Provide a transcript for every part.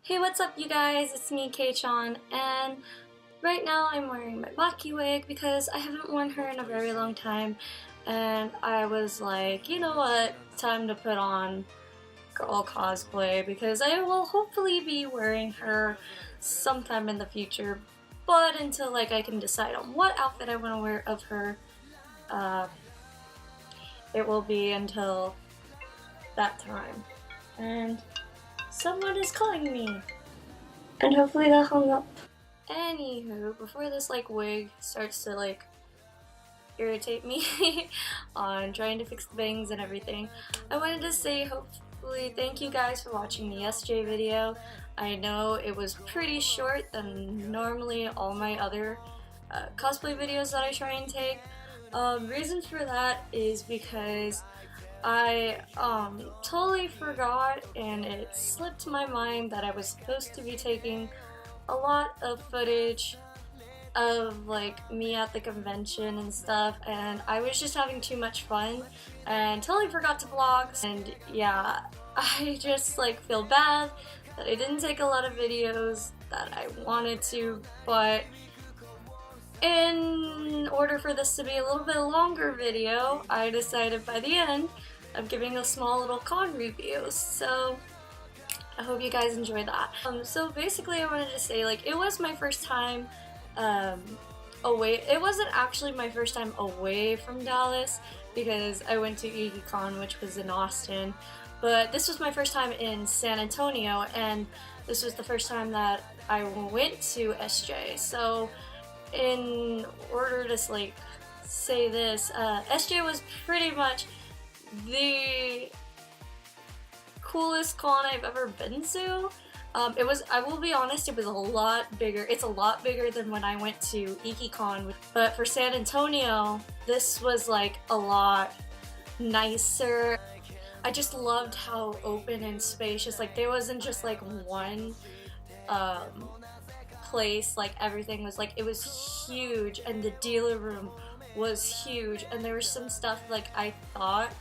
Hey, what's up you guys? It's me, Kei-chan, and right now I'm wearing my Maki wig because I haven't worn her in a very long time, and I was like, you know what, time to put on girl cosplay because I will hopefully be wearing her sometime in the future, but until I can decide on what outfit I want to wear of her, uh, it will be until that time. And someone is calling me. And hopefully that hung up. Anywho, before this wig starts to irritate me on trying to fix the bangs and everything, I wanted to say hopefully thank you guys for watching the SJ video. I know it was pretty short than normally all my other cosplay videos that I try and take. Reason for that is because I totally forgot and it slipped my mind that I was supposed to be taking a lot of footage of me at the convention and stuff, and I was just having too much fun and totally forgot to vlog. And yeah, I just feel bad that I didn't take a lot of videos that I wanted to, but in order for this to be a little bit longer video, I decided by the end of giving a small little con review. So I hope you guys enjoy that. So basically I wanted to say it was my first time away. It wasn't actually my first time away from Dallas because I went to EeeeCon, which was in Austin, but this was my first time in San Antonio, and this was the first time that I went to SJ. So in order to say this, SJ was pretty much the coolest con I've ever been to. I will be honest, it was a lot bigger. It's a lot bigger than when I went to EeeeCon, but for San Antonio, this was a lot nicer. I just loved how open and spacious, there wasn't just one place, everything was it was huge, and the dealer room was huge, and there was some stuff I thought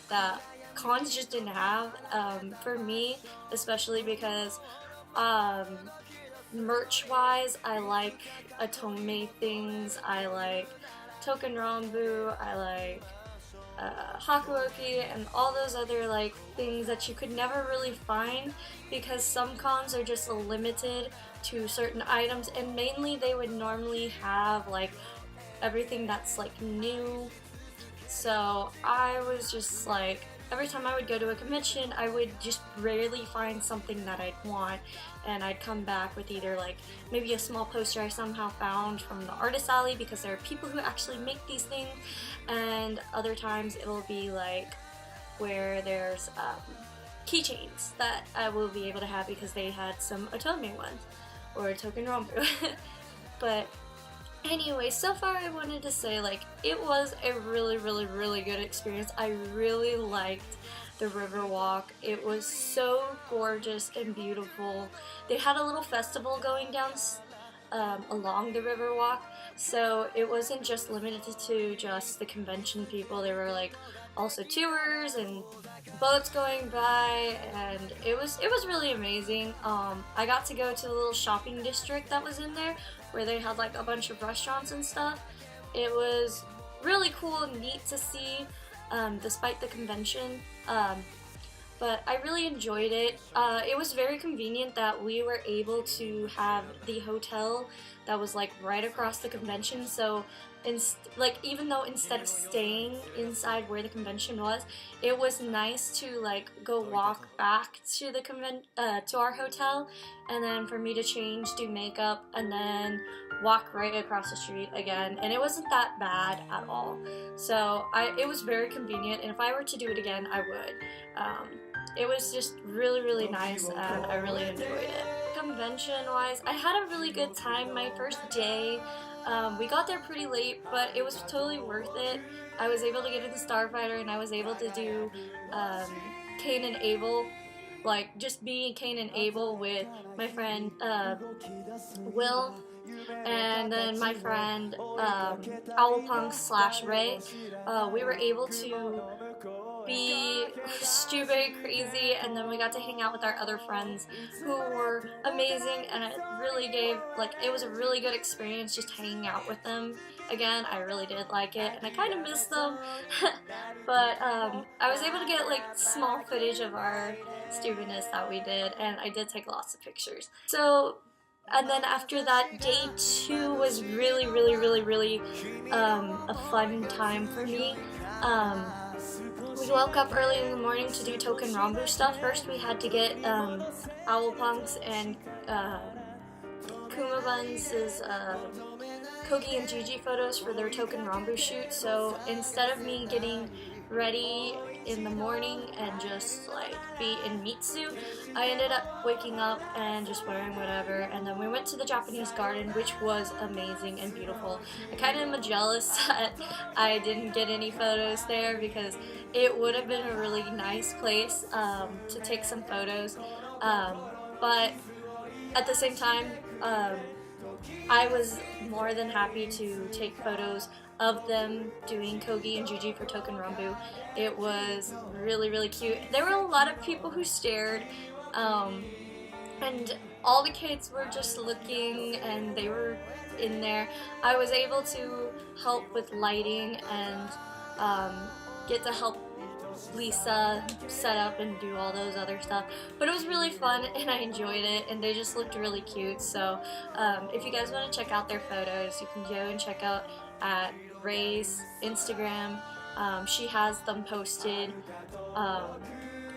that cons just didn't have, for me especially, because merch wise I like Otome things, I like Token Rambu, I like Hakuoki, and all those other things that you could never really find because some cons are just limited to certain items, and mainly they would normally have everything that's new. So I was just every time I would go to a convention, I would just rarely find something that I'd want, and I'd come back with either maybe a small poster I somehow found from the artist alley because there are people who actually make these things, and other times it'll be where there's keychains that I will be able to have because they had some Otome ones or Token Rambu. But anyway, so far I wanted to say it was a really good experience. I really liked the Riverwalk. It was so gorgeous and beautiful. They had a little festival going down along the Riverwalk, so it wasn't just limited to just the convention people. There were also tours and boats going by, and it was really amazing. I got to go to the little shopping district that was in there where they had a bunch of restaurants and stuff. It was really cool and neat to see, despite the convention. But I really enjoyed it. It was very convenient that we were able to have the hotel that was right across the convention, so even though instead of staying inside where the convention was, it was nice to go walk back to the to our hotel, and then for me to change, do makeup, and then walk right across the street again, and it wasn't that bad at all. So it was very convenient, and if I were to do it again, I would. It was just really nice, and I really enjoyed it. Convention wise, I had a really good time my first day. We got there pretty late, but it was totally worth it. I was able to get in the Starfighter, and I was able to do Cain and Abel, just being Cain and Abel with my friend Will, and then my friend Owlpunk / Ray. We were able to be stupid, crazy, and then we got to hang out with our other friends who were amazing, and it really gave, like, it was a really good experience just hanging out with them. Again, I really did like it, and I kind of missed them, but I was able to get, like, small footage of our stupidness that we did, and I did take lots of pictures. So, and then after that, day 2 was really a fun time for me. We woke up early in the morning to do Token Ranbu stuff. First we had to get Owlpunks and Kumabuns' Kogi and Gigi photos for their Token Ranbu shoot. So instead of me getting ready in the morning and just like be in Mitsu, I ended up waking up and just wearing whatever, and then we went to the Japanese garden, which was amazing and beautiful. I kind of am jealous that I didn't get any photos there because it would have been a really nice place to take some photos, but at the same time I was more than happy to take photos of them doing Kogi and Gigi for Token Ranbu. It was really cute. There were a lot of people who stared, and all the kids were just looking and they were in there. I was able to help with lighting and get to help Lisa set up and do all those other stuff, but it was really fun and I enjoyed it, and they just looked really cute. So if you guys want to check out their photos, you can go and check out at Ray's Instagram. She has them posted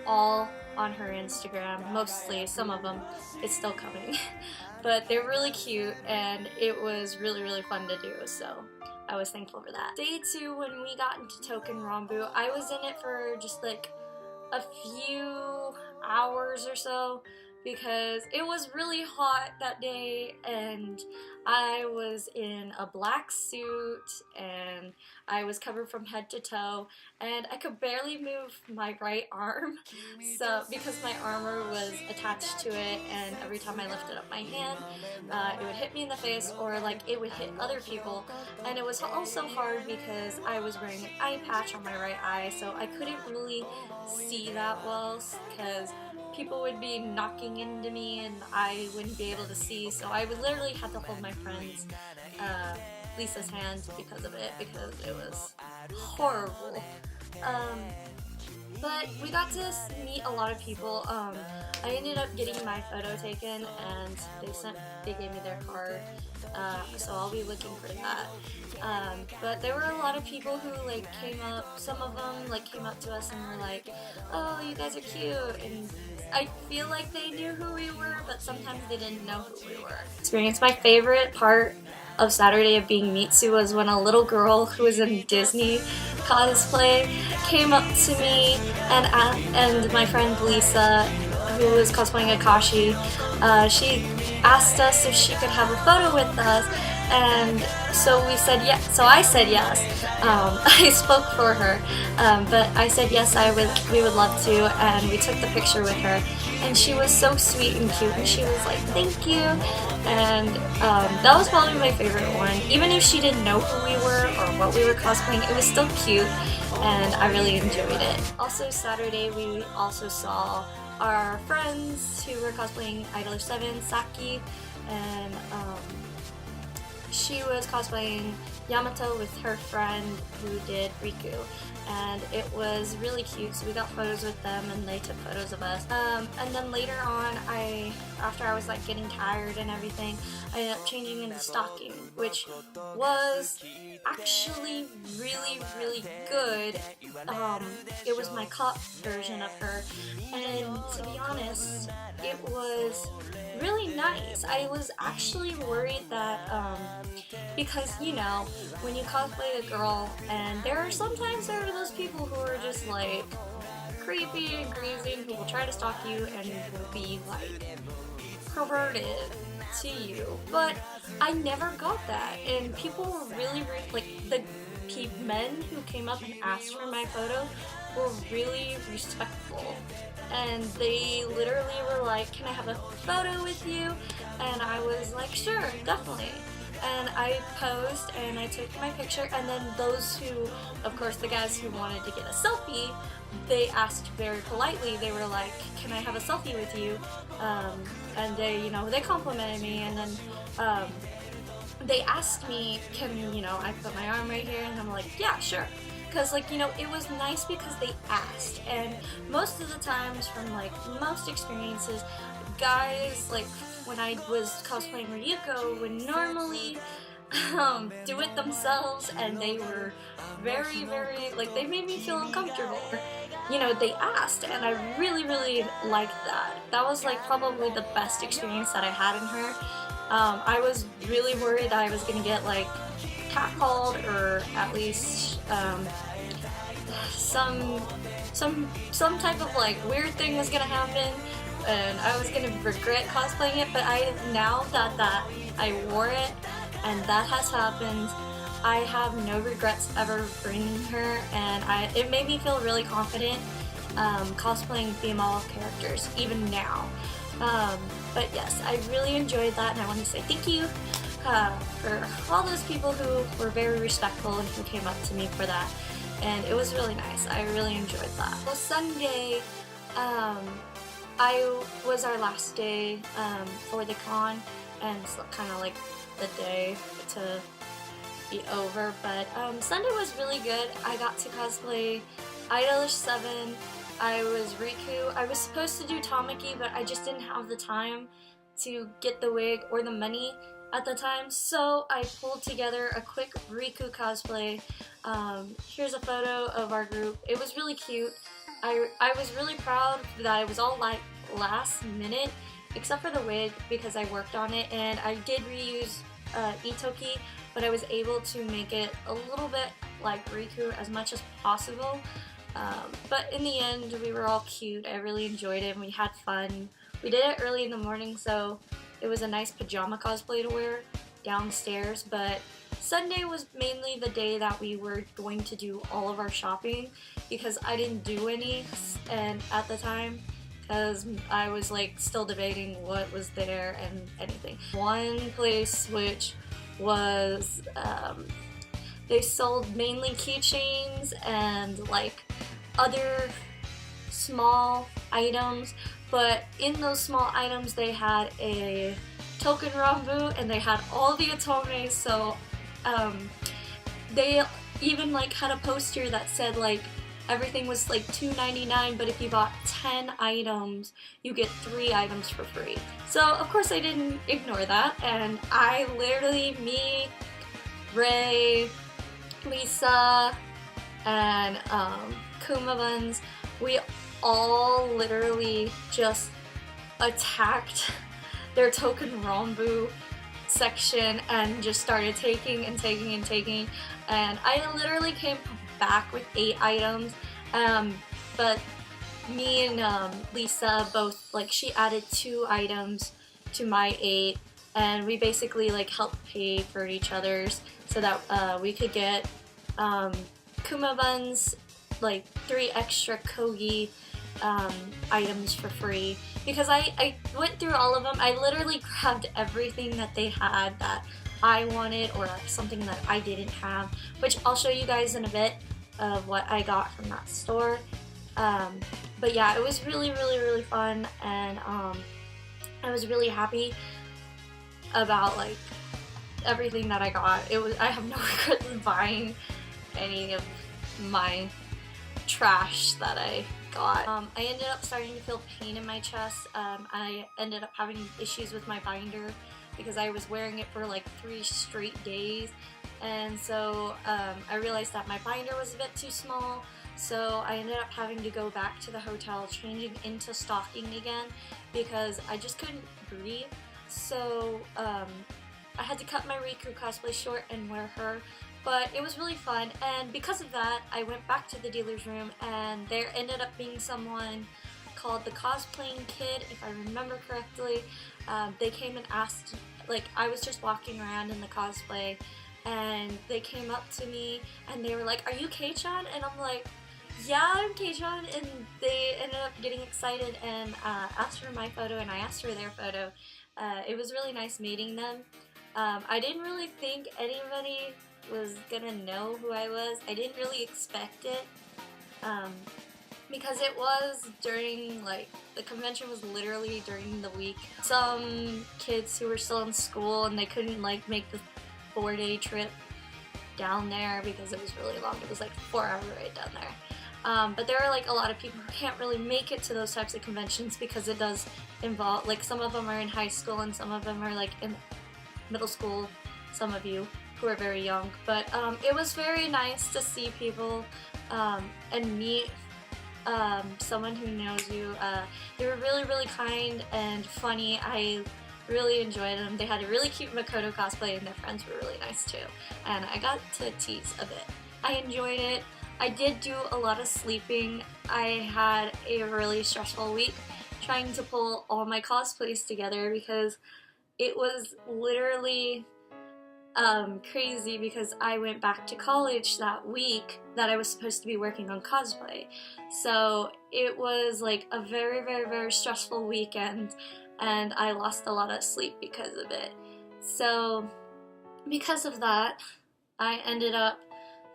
all on her Instagram, mostly. Some of them, it's still coming. But they're really cute and it was really fun to do, so I was thankful for that. Day 2, when we got into Token Ranbu, I was in it for just like a few hours or so because it was really hot that day, and I was in a black suit and I was covered from head to toe, and I could barely move my right arm, so because my armor was attached to it, and every time I lifted up my hand it would hit me in the face, or like it would hit other people. And it was also hard because I was wearing an eye patch on my right eye, so I couldn't really see that well because people would be knocking into me and I wouldn't be able to see, so I would literally have to hold my friend's Lisa's hand because of it, because it was horrible. But we got to meet a lot of people. I ended up getting my photo taken, and they gave me their card, so I'll be looking for that. But there were a lot of people who like came up. Some of them like came up to us and were like, "Oh, you guys are cute," and I feel like they knew who we were, but sometimes they didn't know who we were. Experience. My favorite part of Saturday of being Mitsu was when a little girl who was in Disney cosplay came up to me and my friend Lisa, who was cosplaying Akashi, she asked us if she could have a photo with us, and so we said yes. So I said yes. I spoke for her, but I said yes, we would love to, and we took the picture with her, and she was so sweet and cute, and she was like, "Thank you," and that was probably my favorite one. Even if she didn't know who we were or what we were cosplaying, it was still cute, and I really enjoyed it. Also Saturday, we also saw our friends who were cosplaying Idol 7, Saki, and she was cosplaying Yamato with her friend who did Riku, and it was really cute, so we got photos with them and they took photos of us. And then later on, after I was like getting tired and everything, I ended up changing into stocking, which was actually really good. It was my cop version of her, and to be honest, it was really nice. I was actually worried that because, you know, when you cosplay a girl, and there are those people who are just like creepy and greasy, who will try to stalk you and will be like perverted to you, but I never got that, and people were really like, the men who came up and asked for my photo were really respectful, and they literally were like, "Can I have a photo with you?" And I was like, "Sure, definitely." and I posed and I took my picture, and then those who, of course the guys who wanted to get a selfie, they asked very politely, they were like, can I have a selfie with you? And they, you know, they complimented me, and then they asked me, can, you know, I put my arm right here, and I'm like, yeah, sure. Because, like, you know, it was nice because they asked, and most of the times from, like, most experiences, guys, like, when I was cosplaying Ryuko, would normally do it themselves, and they were very, very, like, they made me feel uncomfortable. You know, they asked, and I really, really liked that. That was, like, probably the best experience that I had in her. I was really worried I was gonna get, like, catcalled, or at least some type of like weird thing was gonna happen, and I was gonna regret cosplaying it. But now that I wore it and that has happened, I have no regrets ever bringing her, and it made me feel really confident cosplaying female characters even now. But yes, I really enjoyed that, and I want to say thank you for all those people who were very respectful and who came up to me for that, and it was really nice. I really enjoyed that. Well, Sunday was our last day for the con, and it's kind of like the day to be over, but Sunday was really good. I got to cosplay Idolish 7. I was Riku. I was supposed to do Tamaki, but I just didn't have the time to get the wig or the money at the time, so I pulled together a quick Riku cosplay. Here's a photo of our group. It was really cute. I was really proud that it was all like last minute, except for the wig because I worked on it, and I did reuse Itoki, but I was able to make it a little bit like Riku as much as possible. But in the end, we were all cute. I really enjoyed it, and we had fun. We did it early in the morning, so it was a nice pajama cosplay to wear downstairs, but Sunday was mainly the day that we were going to do all of our shopping, because I didn't do any and at the time, because I was like still debating what was there and anything. One place which was, they sold mainly keychains and like other small items, but in those small items they had a token Ranbu and they had all the Otomes, so they even like had a poster that said like everything was like $2.99, but if you bought 10 items you get 3 items for free. So of course I didn't ignore that, and I literally, me, Ray, Lisa, and Kuma Buns, we all literally just attacked their token Ranbu section and just started taking and taking and taking, and I literally came back with 8 items, but me and Lisa both, like, she added 2 items to my 8, and we basically like helped pay for each other's so that we could get Kuma Buns like 3 extra Kogi items for free, because I went through all of them. I literally grabbed everything that they had that I wanted, or something that I didn't have, which I'll show you guys in a bit of what I got from that store. But yeah, it was really, really, really fun, and I was really happy about like everything that I got. I have no regrets in buying any of my trash that I got. I ended up starting to feel pain in my chest. I ended up having issues with my binder because I was wearing it for like 3 straight days, and so I realized that my binder was a bit too small, so I ended up having to go back to the hotel, changing into stocking again because I just couldn't breathe. So I had to cut my Riku cosplay short and wear her, but it was really fun, and because of that I went back to the dealer's room, and there ended up being someone called the Cosplaying Kid, if I remember correctly. They came and asked, like, I was just walking around in the cosplay, and they came up to me and they were like, "Are you Kei-chan?" And I'm like, "Yeah, I'm Kei-chan," and they ended up getting excited and asked for my photo, and I asked for their photo. It was really nice meeting them. I didn't really think anybody was gonna know who I was. I didn't really expect it. Um, because it was during, like, the convention was literally during the week. Some kids who were still in school and they couldn't, like, make the 4-day trip down there because it was really long. It was like a 4-hour ride down there. But there are, like, a lot of people who can't really make it to those types of conventions because it does involve, like, some of them are in high school and some of them are, like, in middle school, some of you who are very young. But it was very nice to see people and meet someone who knows you. They were really, really kind and funny. I really enjoyed them. They had a really cute Makoto cosplay and their friends were really nice too. And I got to tease a bit. I enjoyed it. I did do a lot of sleeping. I had a really stressful week trying to pull all my cosplays together because it was literally crazy because I went back to college that week that I was supposed to be working on cosplay. So it was like a very, very, very stressful weekend and I lost a lot of sleep because of it. So because of that, I ended up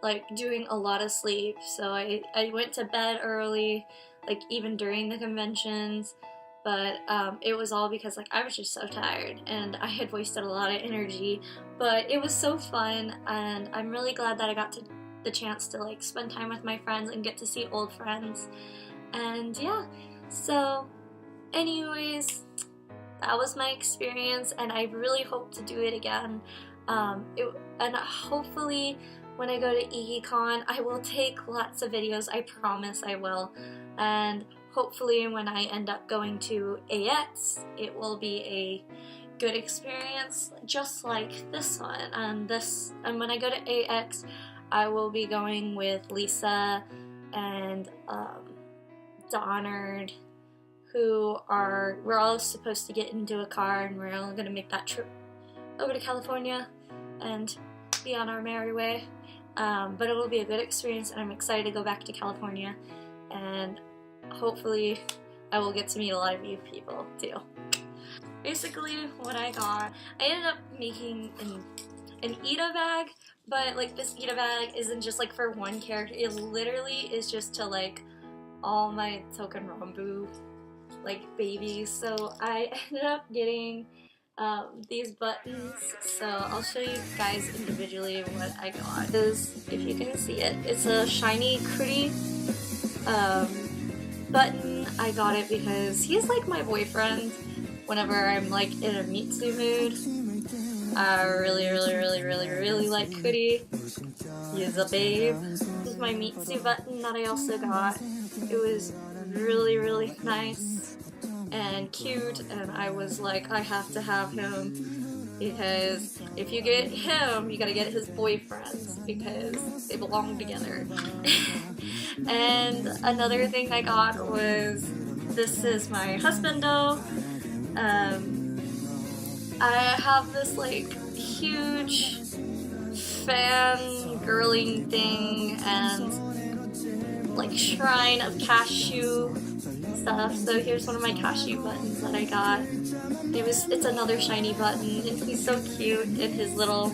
like doing a lot of sleep. So I went to bed early, like even during the conventions. But it was all because like I was just so tired and I had wasted a lot of energy, but it was so fun and I'm really glad that I got the chance to like spend time with my friends and get to see old friends. And yeah, so anyways, that was my experience and I really hope to do it again. And hopefully when I go to EeeeCon I will take lots of videos, I promise I will. And hopefully when I end up going to AX, it will be a good experience just like this one. And when I go to AX, I will be going with Lisa and Donard, we're all supposed to get into a car and we're all gonna make that trip over to California and be on our merry way. But it will be a good experience and I'm excited to go back to California and hopefully I will get to meet a lot of you people too. Basically what I got, I ended up making an Ida bag, but like this Ida bag isn't just like for one character, it literally is just to like all my Touken Ranbu like babies. So I ended up getting these buttons, so I'll show you guys individually what I got. If you can see it, it's a shiny Kuri button. I got it because he's like my boyfriend whenever I'm like in a Mitsu mood. I really like Kuri. He's a babe. This is my Mitsu button that I also got. It was really nice and cute and I was like, I have to have him because if you get him, you gotta get his boyfriends because they belong together. And another thing I got was, this is my husbando. I have this like huge fangirling thing and like shrine of cashew stuff. So here's one of my cashew buttons that I got. It's another shiny button and he's so cute in his little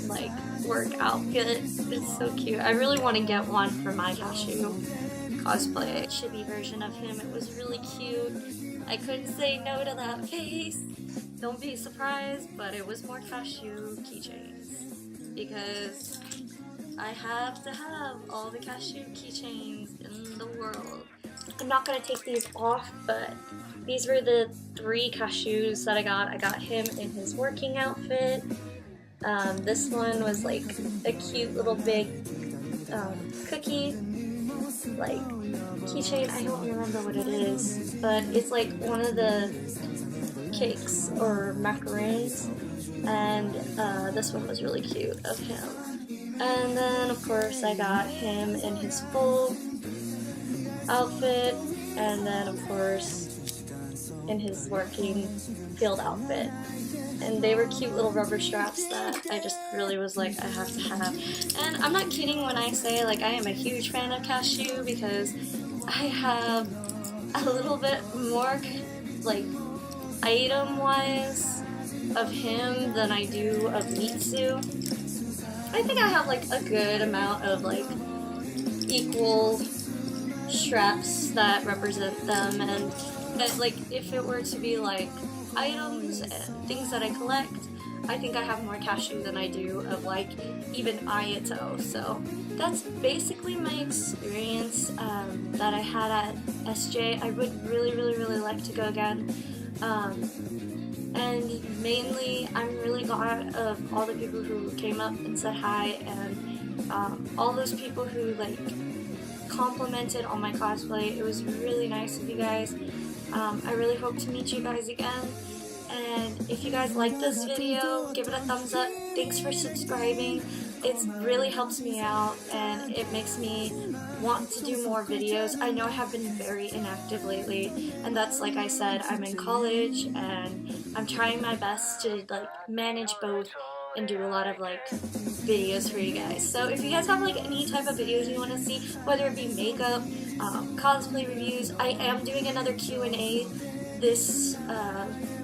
like work outfit. It's so cute. I really want to get one for my cashew cosplay. Chibi version of him. It was really cute. I couldn't say no to that face. Don't be surprised, but it was more cashew keychains because I have to have all the cashew keychains in the world. I'm not going to take these off, but these were the 3 cashews that I got. I got him in his working outfit. This one was like a cute little big cookie like keychain. I don't remember what it is, but it's like one of the cakes or macaroons. And this one was really cute of him. And then of course I got him in his full outfit, and then of course in his working field outfit. And they were cute little rubber straps that I just really was like, I have to have. And I'm not kidding when I say like I am a huge fan of cashew because I have a little bit more like item wise of him than I do of Mitsu. I think I have like a good amount of like equal straps that represent them, and like if it were to be like items and things that I collect, I think I have more Cashew than I do of like even Ayato. So that's basically my experience that I had at SJ. I would really like to go again. And mainly, I'm really glad of all the people who came up and said hi, and all those people who like complimented on my cosplay. It was really nice of you guys. I really hope to meet you guys again. And if you guys like this video, give it a thumbs up. Thanks for subscribing. It really helps me out, and it makes me want to do more videos. I know I have been very inactive lately, and that's like I said, I'm in college and I'm trying my best to like manage both and do a lot of like videos for you guys. So if you guys have like any type of videos you want to see, whether it be makeup, cosplay reviews, I am doing another Q&A this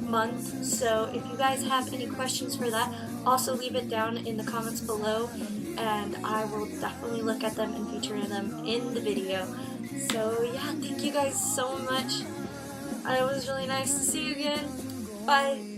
month, so if you guys have any questions for that, also leave it down in the comments below, and I will definitely look at them and feature them in the video. So yeah, thank you guys so much. It was really nice to see you again. Bye.